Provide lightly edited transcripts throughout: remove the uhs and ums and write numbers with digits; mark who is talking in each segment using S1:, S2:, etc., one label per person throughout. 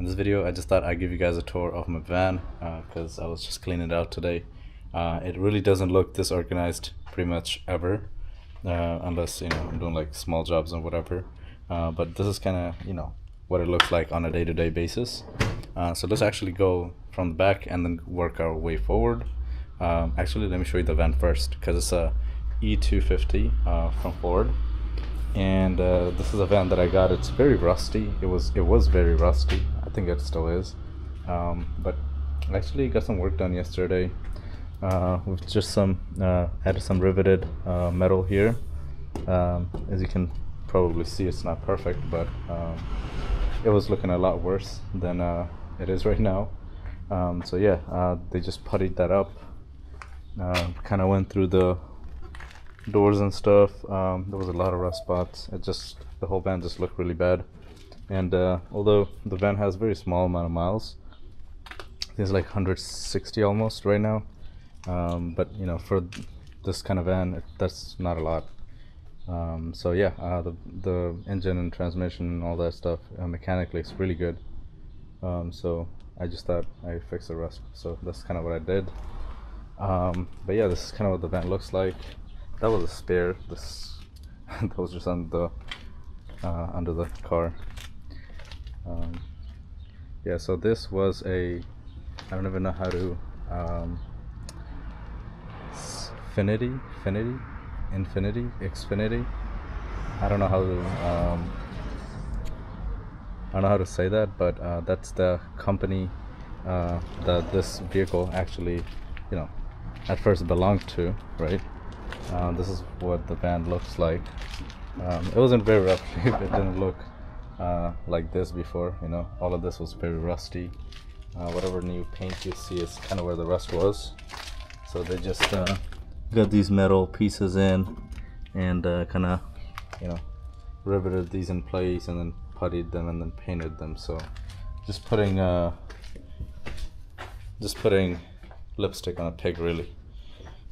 S1: In this video, I just thought I'd give you guys a tour of my van because I was just cleaning it out today. It really doesn't look this organized pretty much ever, unless I'm doing like small jobs and whatever. But this is kind of what it looks like on a day-to-day basis. So let's actually go from the back and then work our way forward. Actually, let me show you the van first because it's a E250 from Ford. And this is a van that I got. It's very rusty. It was very rusty. I think it still is, but I actually got some work done yesterday with just added some riveted metal here. As you can probably see, it's not perfect, but it was looking a lot worse than it is right now. So yeah, they just puttied that up, kind of went through the doors and stuff. There was a lot of rust spots. The whole van just looked really bad. And although the van has a very small amount of miles, it's like 160 almost right now, but for this kind of van, that's not a lot. So yeah, the engine and transmission and all that stuff, mechanically it's really good. So I just thought I'd fix the rust, so that's kind of what I did. But yeah, this is kind of what the van looks like. That was a spare. That was just under the car. Yeah, so this was I don't even know how to Xfinity. I don't know how to say that, but that's the company that this vehicle actually at first belonged to, right? This is what the van looks like. It wasn't very rough shape. It didn't look like this before. All of this was very rusty. Whatever new paint you see is kind of where the rust was. So they just got these metal pieces in and kind of riveted these in place and then puttied them and then painted them. So just putting lipstick on a pig, really.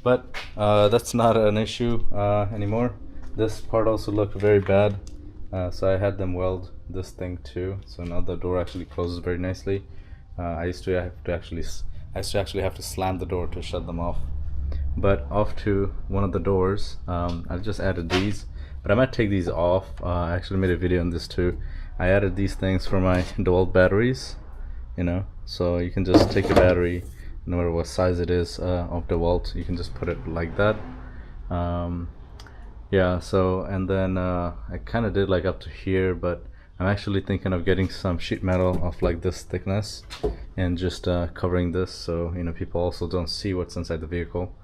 S1: But that's not an issue anymore. This part also looked very bad, so I had them weld this thing too. So now the door actually closes very nicely. I used to actually have to slam the door to shut them off. But off to one of the doors, I've just added these, but I might take these off. I actually made a video on this too. I added these things for my DeWalt batteries, so you can just take a battery, no matter what size it is, of DeWalt, you can just put it like that. Yeah, so and then I kind of did like up to here, but I'm actually thinking of getting some sheet metal of like this thickness and just covering this, so people also don't see what's inside the vehicle.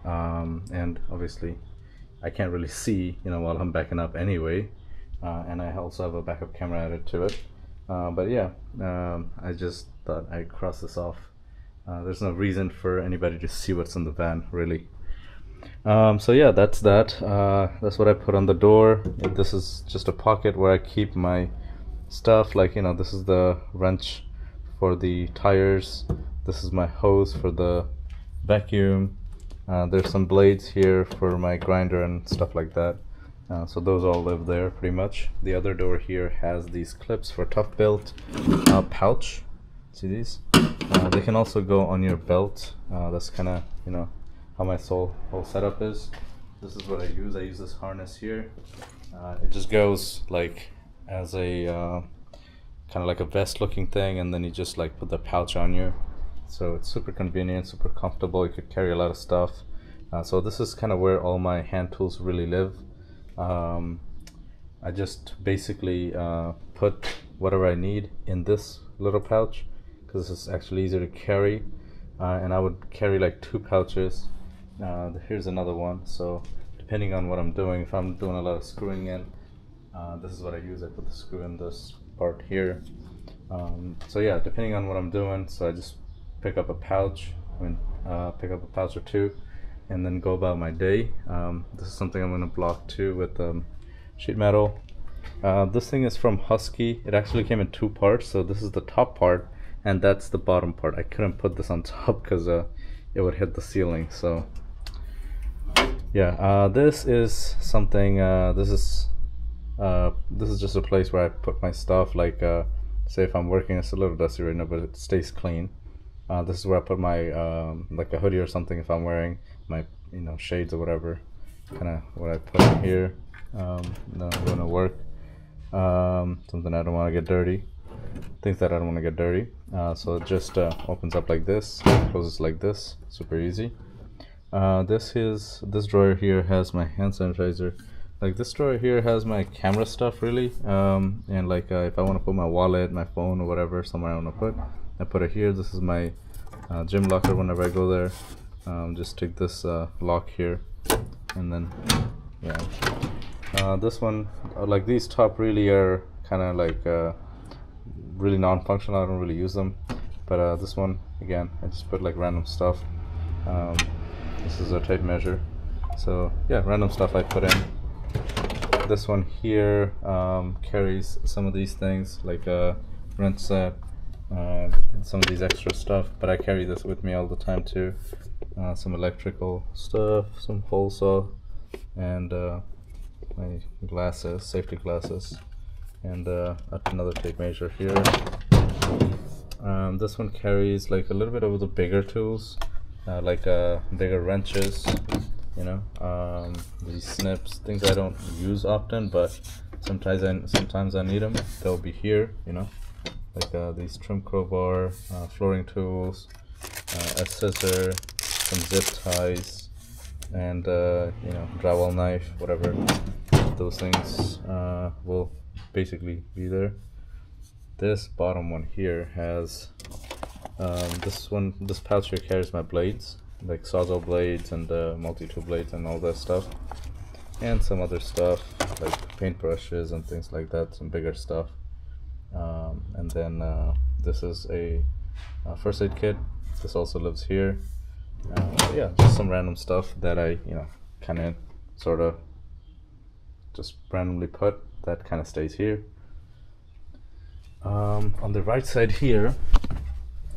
S1: And obviously I can't really see while I'm backing up anyway, and I also have a backup camera added to it. But yeah, I just thought I'd cross this off. There's no reason for anybody to see what's in the van, really. So yeah, that's that. That's what I put on the door. This is just a pocket where I keep my stuff, like this is the wrench for the tires, this is my hose for the vacuum, there's some blades here for my grinder and stuff like that. So those all live there pretty much. The other door here has these clips for tough built pouch. See these? They can also go on your belt. That's kind of how my whole setup is. This is what I use. I use this harness here. It just goes like as a kind of like a vest looking thing, and then you just like put the pouch on you. So it's super convenient, super comfortable. You could carry a lot of stuff. So this is kind of where all my hand tools really live. I just basically put whatever I need in this little pouch, because it's actually easier to carry, and I would carry like 2 pouches. Here's another one, so depending on what I'm doing, if I'm doing a lot of screwing in, this is what I use. I put the screw in this part here. So yeah, depending on what I'm doing, so I just pick up a pouch, pick up a pouch or 2, and then go about my day. This is something I'm going to block too with sheet metal. This thing is from Husky. It actually came in 2 parts, so this is the top part and that's the bottom part. I couldn't put this on top because it would hit the ceiling. So yeah, this is something, this is just a place where I put my stuff, like say if I'm working, it's a little dusty right now, but it stays clean. This is where I put my like a hoodie or something if I'm wearing my shades or whatever. Kind of what I put in here. No, I'm going to work. Something I don't want to get dirty. Things that I don't want to get dirty. So it just opens up like this, closes like this. Super easy. This drawer here has my hand sanitizer. Like this drawer here has my camera stuff really, and like if I want to put my wallet, my phone, or whatever somewhere I want to put, I put it here. This is my gym locker whenever I go there. Just take this lock here, and then yeah. This one, like these top really are kind of like really non-functional. I don't really use them, but this one again, I just put like random stuff. This is a tape measure, so yeah, random stuff I put in. This one here carries some of these things like a wrench set and some of these extra stuff, but I carry this with me all the time too. Some electrical stuff, some hole saw, and my glasses, safety glasses, and another tape measure here. This one carries like a little bit of the bigger tools, like bigger wrenches, these snips, things I don't use often, but sometimes I need them. They'll be here, like these trim crowbar, flooring tools, a scissor, some zip ties, and drywall knife, whatever. Those things will basically be there. This bottom one here has this pouch here carries my blades, like sawzall blades and multi-tool blades and all that stuff, and some other stuff like paintbrushes and things like that, some bigger stuff. And then this is a first aid kit. This also lives here. Yeah, just some random stuff that I kind of sort of just randomly put that kind of stays here. On the right side here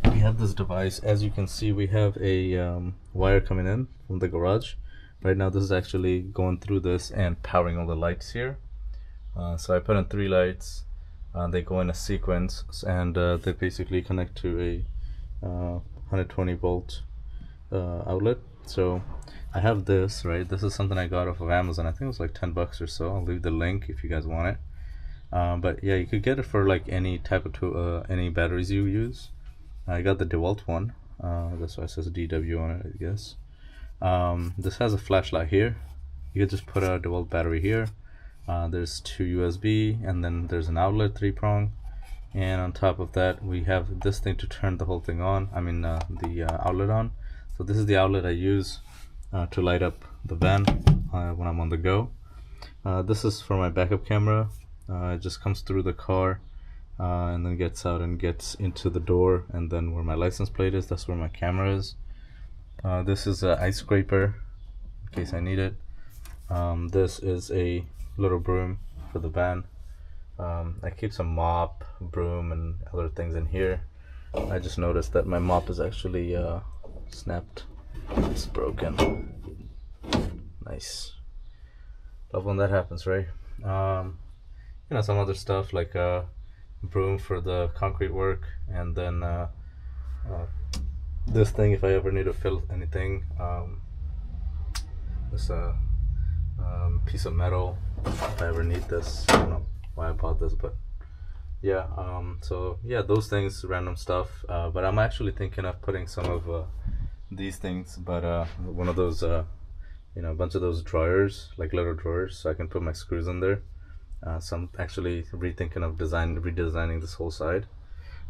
S1: we have this device. As you can see, we have a wire coming in from the garage. Right now this is actually going through this and powering all the lights here. So I put in 3 lights. They go in a sequence, and they basically connect to a 120 volt outlet. So I have this, right? This is something I got off of Amazon. I think it was like 10 bucks or so. I'll leave the link if you guys want it. But yeah, you could get it for like any type of tool, any batteries you use. I got the DeWalt one. That's why it says DW on it, I guess. This has a flashlight here. You could just put a DeWalt battery here. There's 2 USB, and then there's an outlet 3-prong, and on top of that we have this thing to turn the whole thing on. I mean the outlet on. So this is the outlet I use to light up the van when I'm on the go. This is for my backup camera. It just comes through the car and then gets out and gets into the door, and then where my license plate is, that's where my camera is. This is an ice scraper in case I need it. This is a little broom for the van. I keep some mop, broom, and other things in here. I just noticed that my mop is actually snapped. It's broken. Nice. Love when that happens, right? Some other stuff like broom for the concrete work, and then this thing if I ever need to fill anything. This piece of metal if I ever need this. I don't know why I bought this, but yeah. So yeah, those things, random stuff. But I'm actually thinking of putting some of these things, but one of those a bunch of those drawers, like little drawers, so I can put my screws in there. So I'm actually rethinking of redesigning this whole side.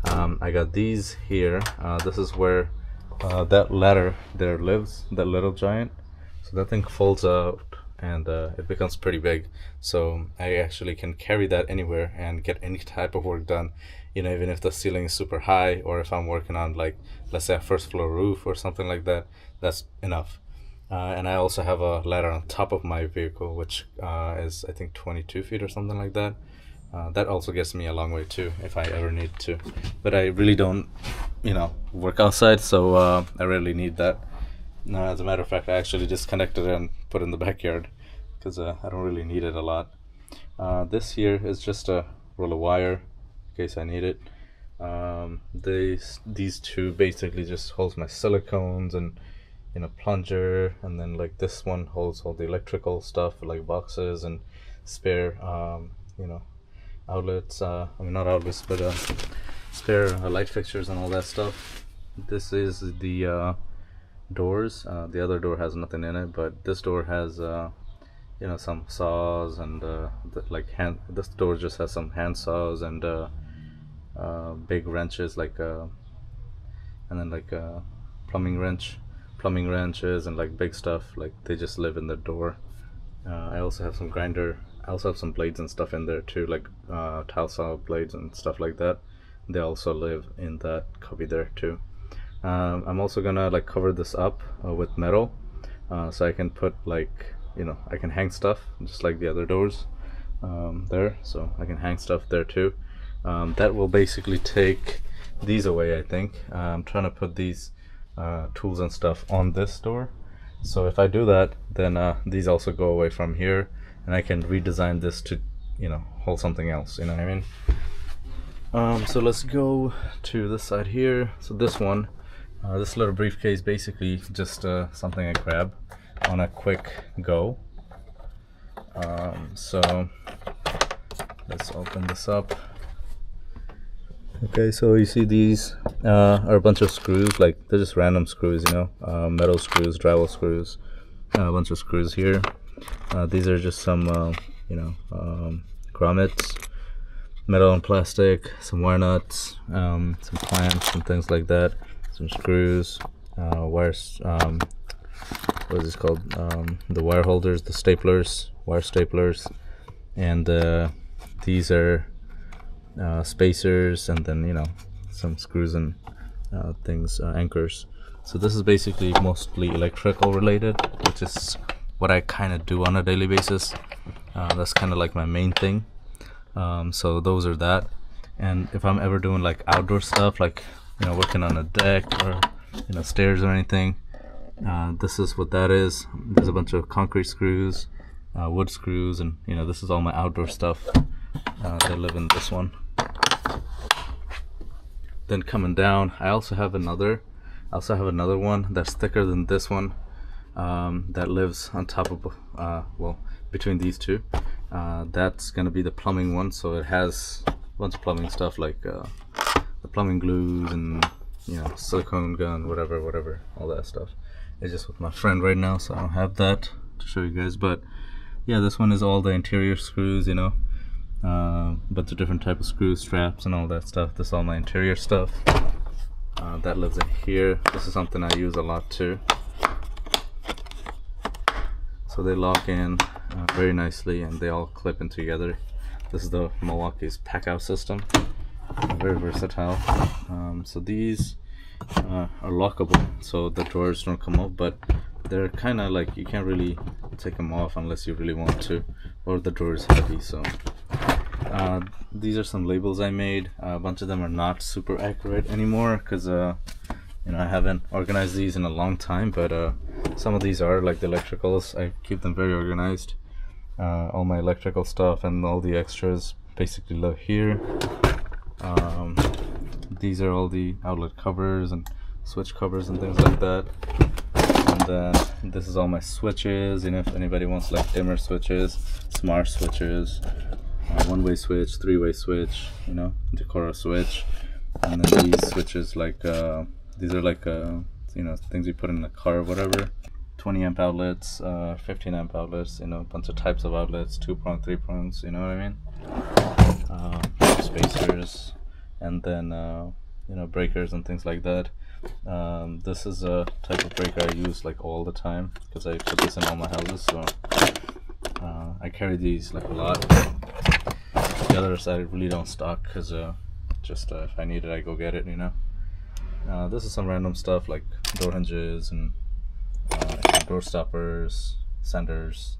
S1: I got these here. This is where that ladder there lives, that little giant. So that thing folds out and it becomes pretty big. So I actually can carry that anywhere and get any type of work done. Even if the ceiling is super high, or if I'm working on, like, let's say a first floor roof or something like that, that's enough. And I also have a ladder on top of my vehicle, which is I think 22 feet or something like that. That also gets me a long way too if I ever need to. But I really don't, work outside, so I rarely need that. As a matter of fact, I actually just connected it and put it in the backyard because I don't really need it a lot. This here is just a roll of wire. case I need it. These two basically just holds my silicones and plunger, and then like this one holds all the electrical stuff like boxes and spare outlets. I mean, not outlets, but spare light fixtures and all that stuff. This is the doors. The other door has nothing in it, but this door has some saws and this door just has some hand saws and big wrenches, like and then like plumbing wrenches and like big stuff, like they just live in the door. I also have some grinder. I also have some blades and stuff in there too, like tile saw blades and stuff like that. They also live in that cubby there too. I'm also gonna like cover this up with metal, so I can put like I can hang stuff just like the other doors there, so I can hang stuff there too. That will basically take these away, I think. I'm trying to put these tools and stuff on this door, so if I do that, then these also go away from here, and I can redesign this to hold something else, you know what I mean? So let's go to this side here. So this one, this little briefcase, basically just something I grab on a quick go. So let's open this up. Okay, so you see these are a bunch of screws, like they're just random screws, metal screws, drywall screws, a bunch of screws here. These are just some grommets, metal and plastic, some wire nuts, some clamps and things like that, some screws, wires, what is this called, the wire holders, the staplers, wire staplers, and these are spacers, and then some screws and things, anchors. So this is basically mostly electrical related, which is what I kind of do on a daily basis. That's kind of like my main thing. So those are that. And if I'm ever doing like outdoor stuff, like working on a deck or stairs or anything, this is what that is. There's a bunch of concrete screws, wood screws, and this is all my outdoor stuff that live in this one. Then coming down, I also have another one that's thicker than this one, that lives on top of well, between these two. That's gonna be the plumbing one, so it has a bunch of plumbing stuff, like the plumbing glues and silicone gun, whatever, all that stuff. It's just with my friend right now, so I don't have that to show you guys. But yeah, this one is all the interior screws, but the different type of screw straps and all that stuff. This is all my interior stuff that lives in here. This is something I use a lot too. So they lock in very nicely, and they all clip in together. This is the Milwaukee's pack-out system. Very versatile. So these are lockable, so the drawers don't come off, but they're kind of like, you can't really take them off unless you really want to, or the drawer is heavy. So these are some labels I made. A bunch of them are not super accurate anymore because I haven't organized these in a long time, but some of these are, like the electricals. I keep them very organized. All my electrical stuff and all the extras basically live here. These are all the outlet covers and switch covers and things like that. And then this is all my switches, if anybody wants like dimmer switches, smart switches, one-way switch, three-way switch, Decorah switch. And then these switches, like these are like things you put in the car or whatever. 20 amp outlets, 15 amp outlets, a bunch of types of outlets, 2-prong, 3-prongs, you know what I mean? Spacers, and then breakers and things like that. This is a type of breaker I use like all the time because I put this in all my houses, so I carry these like a lot. The others I really don't stock because just if I need it, I go get it, This is some random stuff like door hinges and door stoppers, sanders,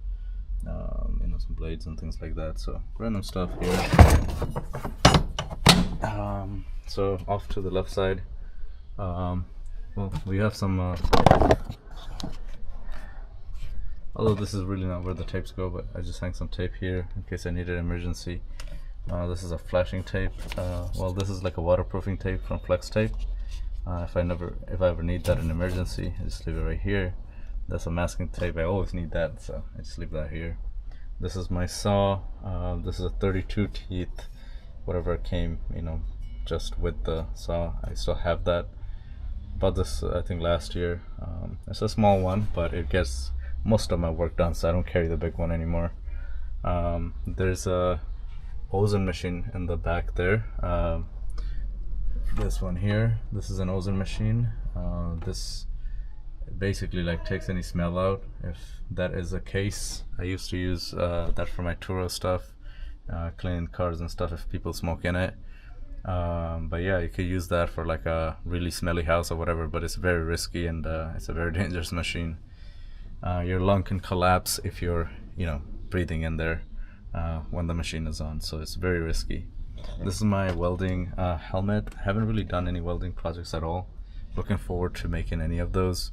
S1: some blades and things like that. So random stuff here. So off to the left side, well, we have some although this is really not where the tapes go, but I just hang some tape here in case I need an emergency. This is a flashing tape. Well, this is like a waterproofing tape from Flex Tape. If I ever need that in emergency, I just leave it right here. That's a masking tape. I always need that, so I just leave that here. This is my saw. This is a 32 teeth, whatever came, just with the saw. I still have that. Bought this, I think, last year. It's a small one, but it gets most of my work done, so I don't carry the big one anymore. There's a ozone machine in the back there. This one here, this is an ozone machine. This basically like takes any smell out, if that is the case. I used to use that for my Turo stuff, cleaning cars and stuff if people smoke in it. But yeah, you could use that for like a really smelly house or whatever, but it's very risky, and it's a very dangerous machine. Your lung can collapse if you're breathing in there when the machine is on, so it's very risky. This is my welding helmet. I haven't really done any welding projects at all. Looking forward to making any of those.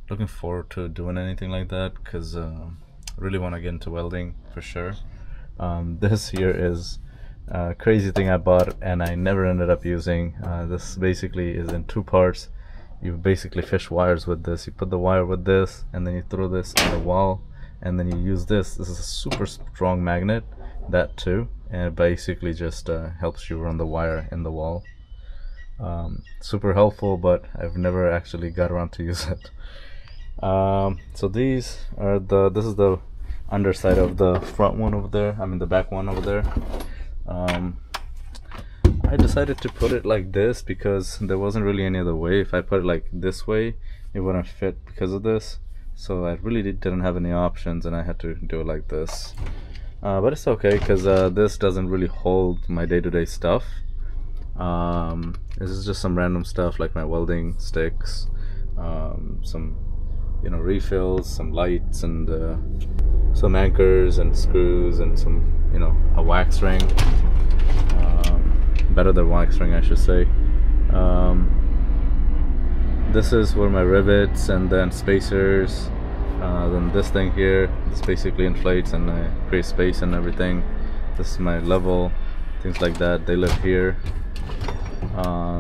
S1: Looking forward to doing anything like that, because I really want to get into welding for sure. This here is a crazy thing I bought and I never ended up using. This basically is in two parts. You basically fish wires with this. You put the wire with this, and then you throw this on the wall, and then you use this. This is a super strong magnet, that too, and it basically just helps you run the wire in the wall. Super helpful, but I've never actually got around to use it. So these are this is the underside of the front one over there, I mean the back one over there. I decided to put it like this because there wasn't really any other way. If I put it like this way, it wouldn't fit because of this, so I really didn't have any options, and I had to do it like this. But it's okay, because this doesn't really hold my day-to-day stuff. This is just some random stuff like my welding sticks, some refills, some lights, and some anchors and screws, and some a wax ring, better than wax ring I should say. This is where my rivets and then spacers, then this thing here, this basically inflates and creates space and everything. This is my level, things like that, they live here.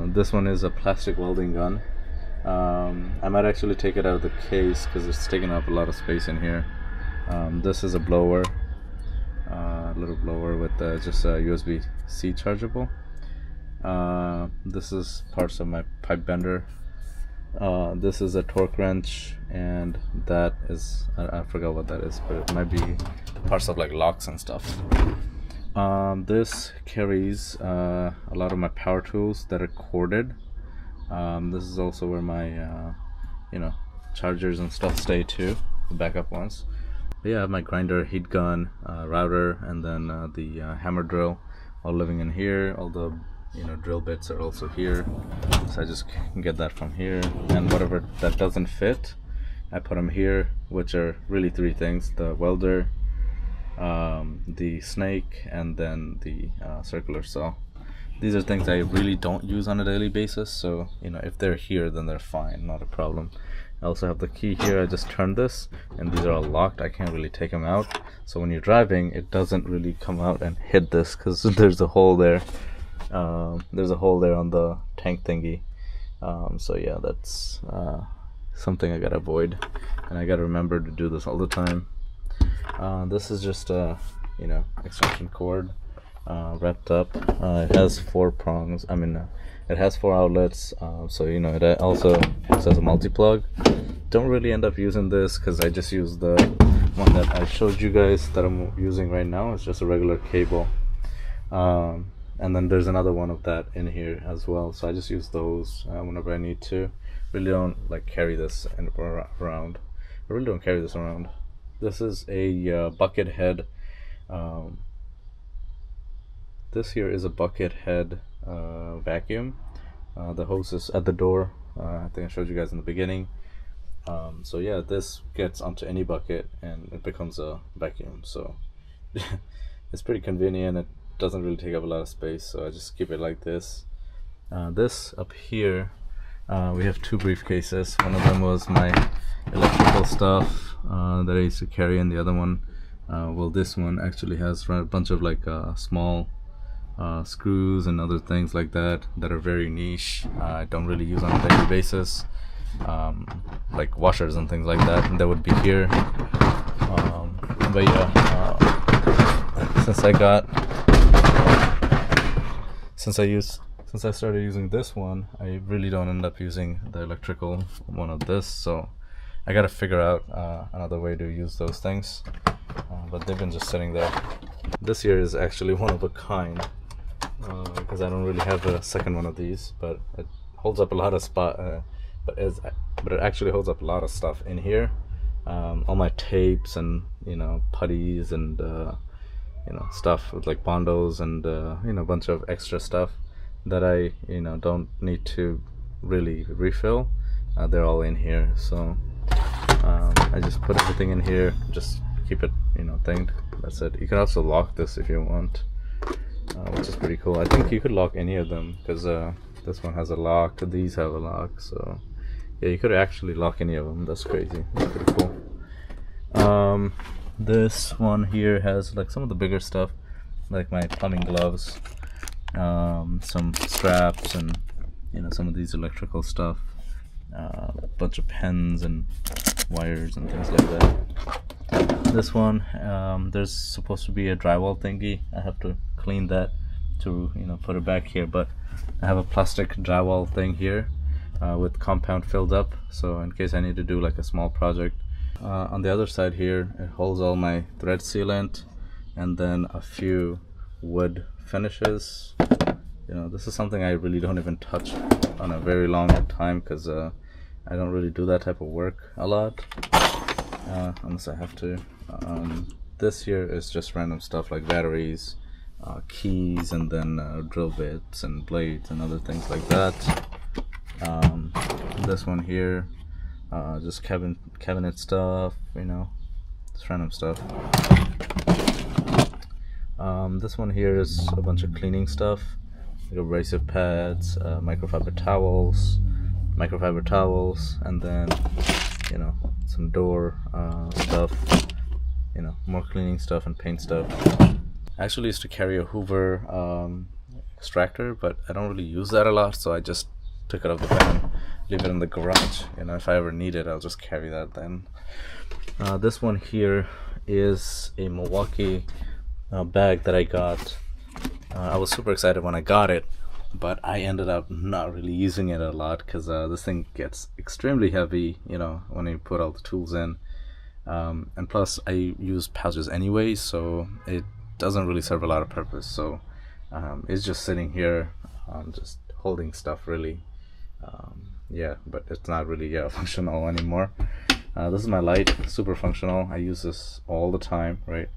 S1: This one is a plastic welding gun. I might actually take it out of the case because it's taking up a lot of space in here. This is a blower, little blower with just a USB-C chargeable. This is parts of my pipe bender. This is a torque wrench, and that is, I forgot what that is, but it might be parts of like locks and stuff. This carries a lot of my power tools that are corded. This is also where my chargers and stuff stay too, the backup ones. But yeah, I have my grinder, heat gun, router, and then the hammer drill all living in here. All the drill bits are also here, so I just can get that from here. And whatever that doesn't fit, I put them here, which are really three things: the welder, the snake, and then the circular saw. These are things I really don't use on a daily basis, so if they're here, then they're fine, not a problem. I also have the key here. I just turned this, and these are all locked. I can't really take them out, so when you're driving, it doesn't really come out and hit this, because there's a hole there. There's a hole there on the tank thingy. So yeah, that's something I gotta avoid, and I gotta remember to do this all the time. This is just a extension cord wrapped up. It has 4 prongs. I mean, it has 4 outlets, so it also acts as a multi-plug. Don't really end up using this because I just use the one that I showed you guys that I'm using right now. It's just a regular cable, and then there's another one of that in here as well, so I just use those whenever I need to. Really don't carry this around. I really don't carry this around. This is a bucket head. This here is a bucket head vacuum. The hose is at the door. I think I showed you guys in the beginning. So yeah, this gets onto any bucket and it becomes a vacuum, so it's pretty convenient. It doesn't really take up a lot of space, so I just keep it like this. This up here, we have 2 briefcases. One of them was my electrical stuff that I used to carry, and the other one Well, this one actually has a bunch of like small screws and other things like that that are very niche. I don't really use on a daily basis, like washers and things like that, and that would be here. But yeah, since I started using this one, I really don't end up using the electrical one of this, so I gotta figure out another way to use those things. But they've been just sitting there. This here is actually one of a kind, because I don't really have a second one of these, but it holds up a lot of but it actually holds up a lot of stuff in here. All my tapes and putties and stuff with like bondos and a bunch of extra stuff that I don't need to really refill. They're all in here, so I just put everything in here, just keep it thinged. That's it. You can also lock this if you want, which is pretty cool. I think you could lock any of them because this one has a lock, these have a lock, so yeah, you could actually lock any of them. That's crazy. That's pretty cool. This one here has like some of the bigger stuff, like my plumbing gloves, some straps, and some of these electrical stuff, a bunch of pens and wires and things like that. This one, there's supposed to be a drywall thingy. I have to clean that to put it back here, but I have a plastic drywall thing here with compound filled up, so in case I need to do like a small project. On the other side here, it holds all my thread sealant and then a few wood finishes. This is something I really don't even touch on a very long time because I don't really do that type of work a lot, unless I have to. This here is just random stuff like batteries, keys, and then drill bits and blades and other things like that. This one here, just cabinet stuff, just random stuff. This one here is a bunch of cleaning stuff, like abrasive pads, microfiber towels, and then some door stuff, more cleaning stuff and paint stuff. I actually used to carry a Hoover extractor, but I don't really use that a lot, so I just took it off the van, leave it in the garage. If I ever need it, I'll just carry that then. This one here is a Milwaukee bag that I got. I was super excited when I got it, but I ended up not really using it a lot because this thing gets extremely heavy when you put all the tools in, and plus I use pouches anyway, so it doesn't really serve a lot of purpose. So it's just sitting here, just holding stuff really. Yeah, but it's not really functional anymore. This is my light, super functional. I use this all the time, right?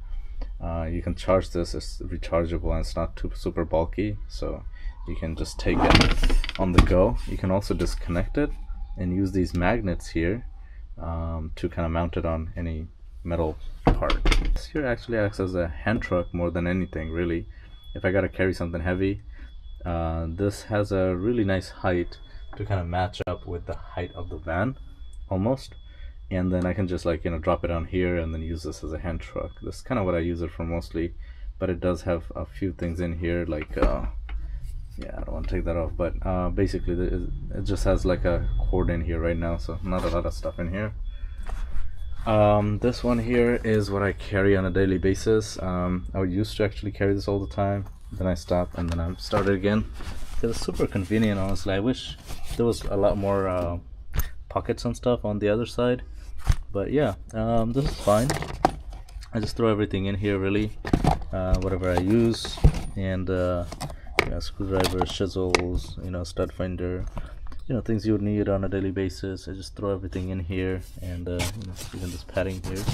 S1: You can charge this, it's rechargeable, and it's not too super bulky, so you can just take it on the go. You can also disconnect it and use these magnets here to kind of mount it on any metal part. This here actually acts as a hand truck more than anything, really. If I gotta carry something heavy, this has a really nice height to kind of match up with the height of the van almost, and then I can just like drop it on here and then use this as a hand truck. This is kind of what I use it for mostly, but it does have a few things in here like yeah, I don't want to take that off, but basically it just has like a cord in here right now, so not a lot of stuff in here. This one here is what I carry on a daily basis. I used to actually carry this all the time, then I stopped, and then I started again. It's super convenient, honestly. I wish there was a lot more pockets and stuff on the other side, but yeah, this is fine. I just throw everything in here really, whatever I use, and screwdrivers, chisels, stud finder, things you would need on a daily basis. I just throw everything in here, and even this padding here,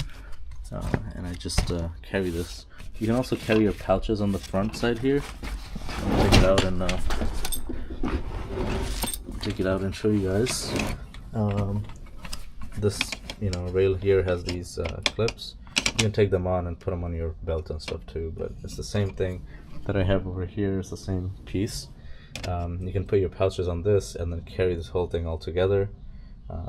S1: and I just carry this. You can also carry your pouches on the front side here. I'll take it out and show you guys. This rail here has these clips. You can take them on and put them on your belt and stuff too, but it's the same thing that I have over here. It's the same piece. You can put your pouches on this and then carry this whole thing all together.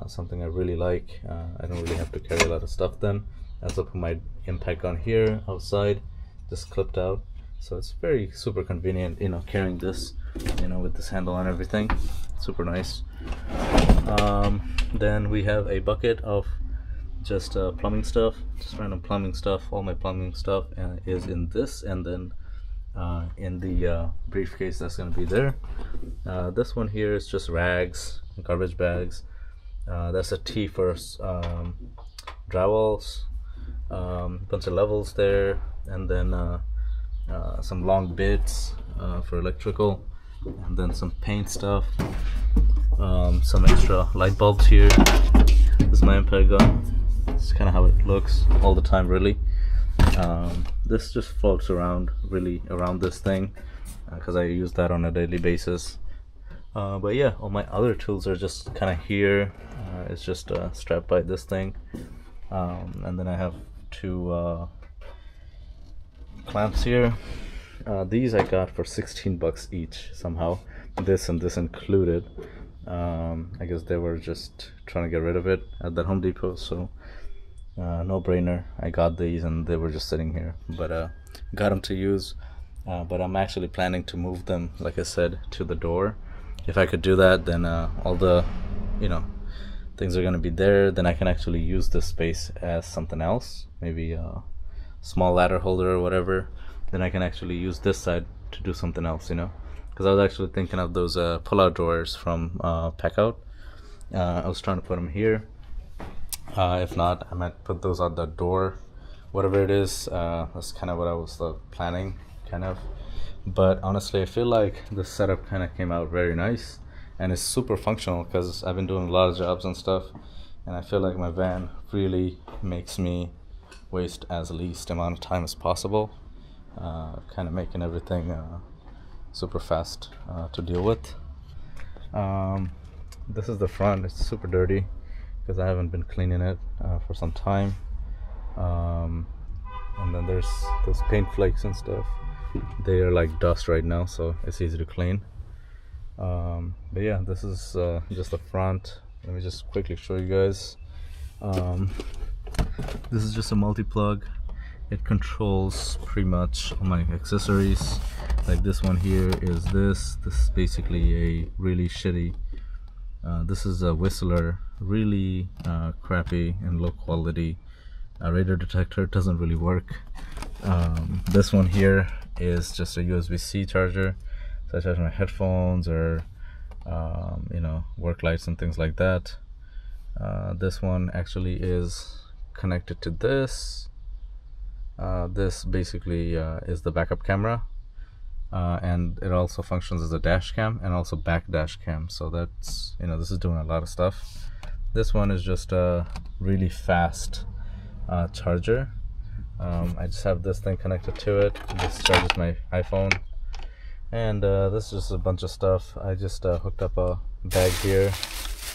S1: Something I really like. I don't really have to carry a lot of stuff then. also put my impact gun here outside, just clipped out. So it's very super convenient, you know, carrying this, you know, with this handle and everything. Super nice. Then we have a bucket of just plumbing stuff, just random plumbing stuff. All my plumbing stuff is in this, and then in the briefcase that's going to be there. This one here is just rags, garbage bags. That's a T for drywalls, bunch of levels there, and then some long bits for electrical, and then some paint stuff, some extra light bulbs here. This is my impact gun. It's kind of how it looks all the time, really. This just floats around really around this thing because I use that on a daily basis. But yeah, all my other tools are just kind of here. It's just strapped by this thing, and then I have two clamps here. These I got for 16 bucks each somehow, this and this included. I guess they were just trying to get rid of it at that Home Depot, so no brainer. I got these and they were just sitting here, but got them to use. But I'm actually planning to move them, like I said, to the door. If I could do that, then all the, you know, things are going to be there. Then I can actually use this space as something else, maybe a small ladder holder or whatever. Then I can actually use this side to do something else, you know, because I was actually thinking of those pull-out drawers from Packout. I was trying to put them here. If not, I might put those on the door, whatever it is. That's kind of what I was planning, kind of. But honestly, I feel like the setup kind of came out very nice, and it's super functional because I've been doing a lot of jobs and stuff, and I feel like my van really makes me waste as least amount of time as possible, kind of making everything super fast to deal with. This is the front. It's super dirty because I haven't been cleaning it for some time, and then there's those paint flakes and stuff. They are like dust right now, so it's easy to clean. But yeah, this is just the front. Let me just quickly show you guys. This is just a multi-plug. It controls pretty much all my accessories. Like this one here is this is basically a really shitty, this is a Whistler, really crappy and low quality radar detector. It doesn't really work. This one here is just a USB-C charger, so I charge my headphones or you know, work lights and things like that. This one actually is connected to this. This basically is the backup camera, and it also functions as a dash cam and also back dash cam, so that's, you know, this is doing a lot of stuff. This one is just a really fast charger. I just have this thing connected to it. This charges my iPhone, and this is just a bunch of stuff. I just hooked up a bag here,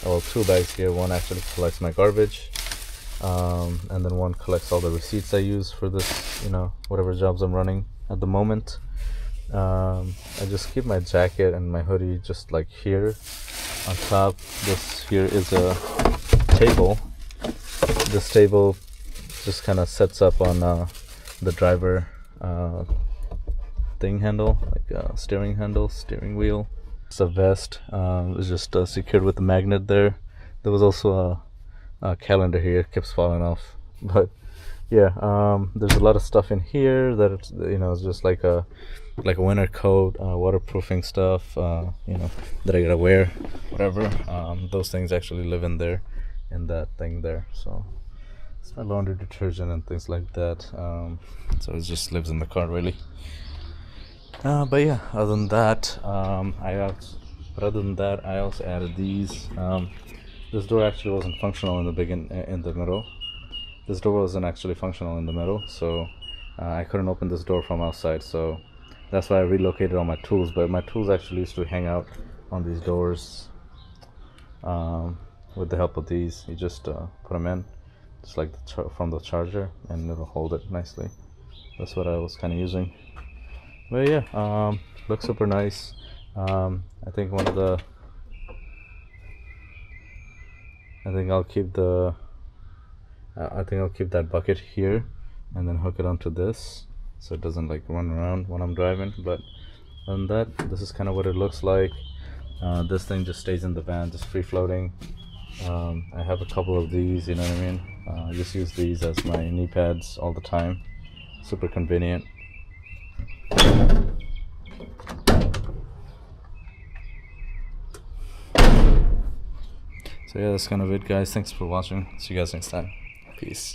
S1: well, two bags here. One actually collects my garbage, and then one collects all the receipts I use for this, you know, whatever jobs I'm running at the moment. I just keep my jacket and my hoodie just like here on top. This here is a table. This table just kind of sets up on the driver thing handle, like steering handle, steering wheel. It's a vest. It's just secured with a magnet there. There was also a calendar here. It keeps falling off, but yeah, there's a lot of stuff in here that it's, you know, it's just like a winter coat, waterproofing stuff, you know, that I gotta wear, whatever. Those things actually live in there, in that thing there. So it's my laundry detergent and things like that. So it just lives in the car, really. But yeah, other than that, I also added these. This door actually wasn't functional in the middle. This door wasn't actually functional in the middle, so I couldn't open this door from outside. So that's why I relocated all my tools. But my tools actually used to hang out on these doors. With the help of these, you just put them in, just like from the charger, and it'll hold it nicely. That's what I was kind of using. But yeah, looks super nice. I think I'll keep the I think I'll keep that bucket here and then hook it onto this so it doesn't like run around when I'm driving. But other than that, this is kind of what it looks like. This thing just stays in the van, just free floating. I have a couple of these, you know what I mean? I just use these as my knee pads all the time. Super convenient. So yeah, that's kind of it, guys. Thanks for watching. See you guys next time. Peace.